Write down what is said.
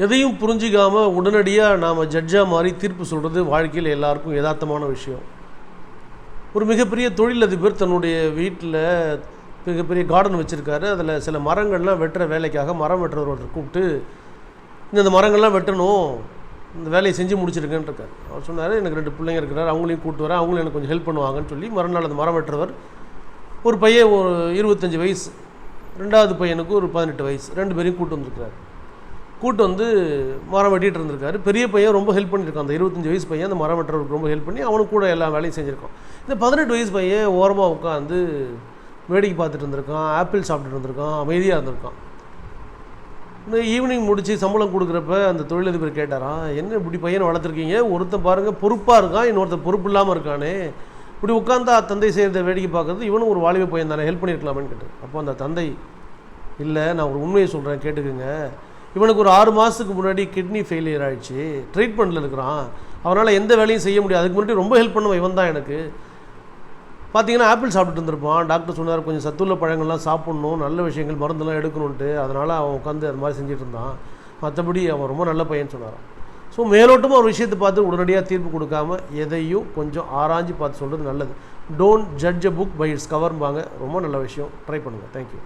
எதையும் புரிஞ்சிக்காமல் உடனடியாக நாம் ஜட்ஜாக மாறி தீர்ப்பு சொல்கிறது வாழ்க்கையில் எல்லாருக்கும் யதார்த்தமான விஷயம். ஒரு மிகப்பெரிய தொழிலதிபர் தன்னுடைய வீட்டில் மிகப்பெரிய கார்டன் வச்சுருக்காரு. அதில் சில மரங்கள்லாம் வெட்டுற வேலைக்காக மரம் வெட்டுறவர்கிட்ட கூப்பிட்டு இந்த மரங்கள்லாம் வெட்டணும், இந்த வேலையை செஞ்சு முடிச்சிருக்கேன்னு இருக்கார். அவர் சொன்னார், எனக்கு 2 பிள்ளைங்க இருக்கிறார், அவங்களையும் கூப்பிட்டு வரேன், அவங்களும் எனக்கு கொஞ்சம் ஹெல்ப் பண்ணுவாங்கன்னு சொல்லி மறுநாள் அந்த மரம் வெட்டுறவர் ஒரு பையன் ஒரு 25 வயசு, 2வது பையனுக்கு ஒரு 18 வயசு, 2 பேரையும் கூப்பிட்டு வந்திருக்கிறார். கூட்டு வந்து மரம் வெட்டிகிட்டு இருந்திருக்காரு. பெரிய பையன் ரொம்ப ஹெல்ப் பண்ணியிருக்கான். அந்த 25 வயசு பையன் அந்த மரம் வெட்டுறவருக்கு ரொம்ப ஹெல்ப் பண்ணி அவனுக்கு கூட எல்லா வேலையும் செஞ்சுருக்கான். இந்த 18 வயசு பையன் ஓரமாக உட்காந்து வேடிக்கை பார்த்துட்டு இருந்திருக்கான், ஆப்பிள் சாப்பிட்டுட்டு இருந்திருக்கான், அமைதியாக இருந்திருக்கான். இந்த ஈவினிங் முடித்து சம்பளம் கொடுக்குறப்ப அந்த தொழிலதிபர் கேட்டாராம், என்ன இப்படி பையனை வளர்த்துருக்கீங்க, ஒருத்தன் பாருங்கள் பொறுப்பாக இருக்கான், இன்னொருத்தன் பொறுப்பு இல்லாமல் இருக்கானே, இப்படி உட்காந்தா தந்தை செய்கிறத வேடிக்கை பார்க்குறது, இவனும் ஒரு வாலிப பையன் தானே, ஹெல்ப் பண்ணியிருக்கலாமேன்னு கேட்டார். அப்போ அந்த தந்தை, இல்லை நான் ஒரு உண்மையை சொல்கிறேன் கேட்டுக்குங்க, இவனுக்கு ஒரு 6 மாதத்துக்கு முன்னாடி கிட்னி ஃபெயிலியர் ஆகிடுச்சு, ட்ரீட்மெண்ட்டில் இருக்கிறான், அவனால் எந்த வேலையும் செய்ய முடியாது, அதுக்கு முன்னாடி ரொம்ப ஹெல்ப் பண்ணுவான் இவன் தான் எனக்கு. பார்த்தீங்கன்னா ஆப்பிள் சாப்பிட்டு இருந்திருப்பான், டாக்டர் சொன்னார் கொஞ்சம் சத்துள்ள பழங்கள்லாம் சாப்பிட்ணும், நல்ல விஷயங்கள் மருந்தெல்லாம் எடுக்கணுன்ட்டு, அதனால் அவன் உட்காந்து அது மாதிரி செஞ்சுட்டு இருந்தான், மற்றபடி அவன் ரொம்ப நல்ல பையன் சொன்னாரான். ஸோ மேலோட்டமாக ஒரு விஷயத்தை பார்த்து உடனடியாக தீர்ப்பு கொடுக்காமல் எதையும் கொஞ்சம் ஆராய்ஞ்சு பார்த்து சொல்கிறது நல்லது. Don't judge a book by its கவர்பாங்க. ரொம்ப நல்ல விஷயம், ட்ரை பண்ணுங்கள். தேங்க்யூ.